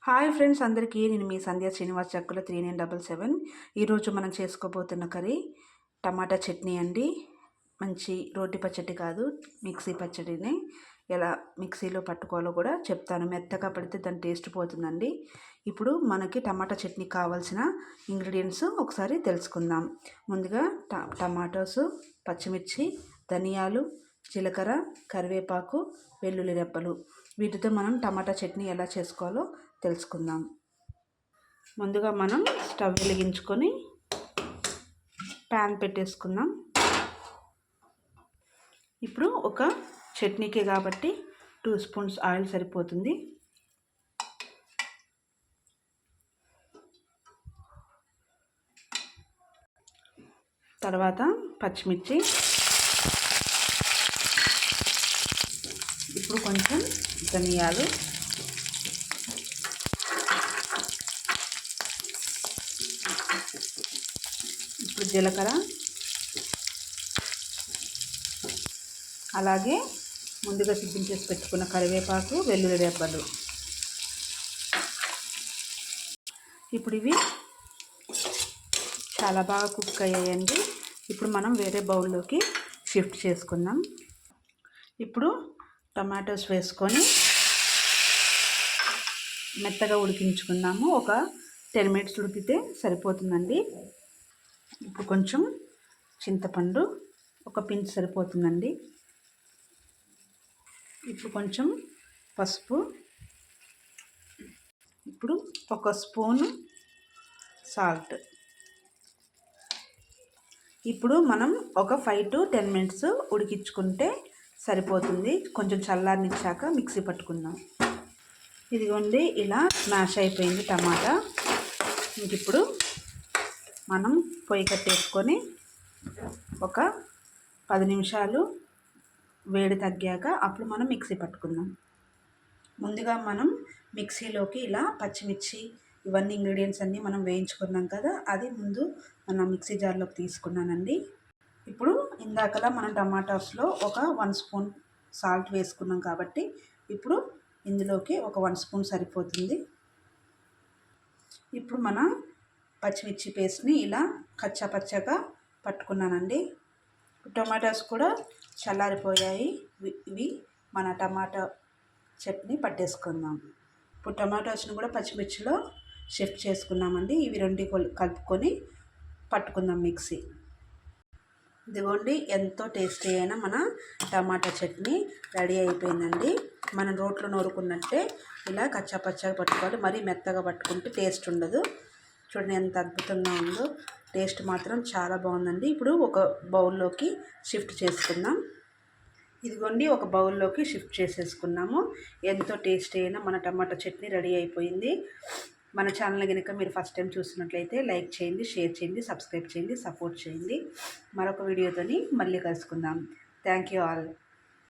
Hi friends అందరికీ నేను మీ సంధ్య శ్రీనివాస్ చక్కుల 3977. ఈరోజు మనం చేసుకోబోతున్న కర్రీ టమాటా చట్నీ అండి. మంచి రోటి పచ్చడి కాదు, మిక్సీ పచ్చడిని ఎలా మిక్సీలో పట్టుకోవాలో కూడా చెప్తాను. మెత్తగా పడితే దాని టేస్ట్ పోతుందండి. ఇప్పుడు మనకి టమాటా చట్నీ కావాల్సిన ఇంగ్రీడియంట్స్ ఒకసారి తెలుసుకుందాం. ముందుగా టమాటోస్, పచ్చిమిర్చి, ధనియాలు, జీలకర్ర, కరివేపాకు, వెల్లుల్లి రెబ్బలు. వీటితో మనం టమాటా చట్నీ ఎలా చేసుకోవాలో తెలుసుకుందాం. ముందుగా మనం స్టవ్ వెలిగించుకొని ప్యాన్ పెట్టేసుకుందాం. ఇప్పుడు ఒక చట్నీకే కాబట్టి 2 స్పూన్స్ ఆయిల్ సరిపోతుంది. తర్వాత పచ్చిమిర్చి, ఇప్పుడు కొంచెం ధనియాలు, ఇప్పుడు జీలకర్ర, అలాగే ముందుగా సిద్ధం చేసి పెట్టుకున్న కరివేపాకు, వెల్లుల్లి రెబ్బలు. ఇప్పుడు ఇవి చాలా బాగా కుక్ అయ్యాయండి. ఇప్పుడు మనం వేరే బౌల్లోకి షిఫ్ట్ చేసుకుందాం. ఇప్పుడు టమాటోస్ వేసుకొని మెత్తగా ఉడికించుకుందాము. ఒక 10 మినిట్స్ ఉడికితే సరిపోతుందండి. ఇప్పుడు కొంచెం చింతపండు, ఒక పించ్ సరిపోతుందండి. ఇప్పుడు కొంచెం పసుపు, ఇప్పుడు ఒక స్పూను సాల్ట్. ఇప్పుడు మనం ఒక 5 to 10 మినిట్స్ ఉడికించుకుంటే సరిపోతుంది. కొంచెం చల్లారనిచ్చాక మిక్సీ పట్టుకుందాం. ఇదిగోండి, ఇలా స్మాష్ అయిపోయింది టమాటా. ఇప్పుడు మనం పొయ్యి కట్టేసుకొని ఒక 10 నిమిషాలు వేడి తగ్గాక అప్పుడు మనం మిక్సీ పట్టుకుందాం. ముందుగా మనం మిక్సీలోకి ఇలా పచ్చిమిర్చి ఇవన్నీ ఇంగ్రీడియంట్స్ అన్నీ మనం వేయించుకున్నాం కదా, అది ముందు మనం మిక్సీ జార్లోకి తీసుకున్నానండి. ఇప్పుడు ఇందాకలా మనం టమాటాస్లో ఒక 1 స్పూన్ సాల్ట్ వేసుకున్నాం కాబట్టి ఇప్పుడు ఇందులోకి ఒక 1 స్పూన్ సరిపోతుంది. ఇప్పుడు మన పచ్చిమిర్చి పేస్ట్ని ఇలా కచ్చాపచ్చగా పట్టుకున్నానండి. టమాటాస్ కూడా చల్లారిపోయాయి. ఇవి మన టమాటా చట్నీ పట్టేసుకుందాం. ఇప్పుడు టమాటాస్ని కూడా పచ్చిమిర్చిలో షిఫ్ట్ చేసుకున్నామండి. ఇవి రెండు కలుపుకొని పట్టుకుందాం మిక్సీ. ఇదిగోండి, ఎంతో టేస్టీ అయిన మన టమాటా చట్నీ రెడీ అయిపోయిందండి. మనం రోట్లో నూరుకున్నట్టే ఇలా కచ్చాపచ్చాగా పట్టుకోవాలి. మరీ మెత్తగా పట్టుకుంటే టేస్ట్ ఉండదు. చూడండి ఎంత అద్భుతంగా ఉందో. టేస్ట్ మాత్రం చాలా బాగుందండి. ఇప్పుడు ఒక బౌల్లోకి షిఫ్ట్ చేసుకుందాం. ఇదిగోండి, ఒక బౌల్లోకి షిఫ్ట్ చేసేసుకున్నాము. ఎంతో టేస్టీ అయిన మన టమాటా చట్నీ రెడీ అయిపోయింది. మన ఛానల్ కనుక మీరు ఫస్ట్ టైం చూసినట్లయితే లైక్ చేయండి, షేర్ చేయండి, సబ్స్క్రైబ్ చేయండి, సపోర్ట్ చేయండి. మరొక వీడియోతోని మళ్ళీ కలుసుకుందాం. Thank you all.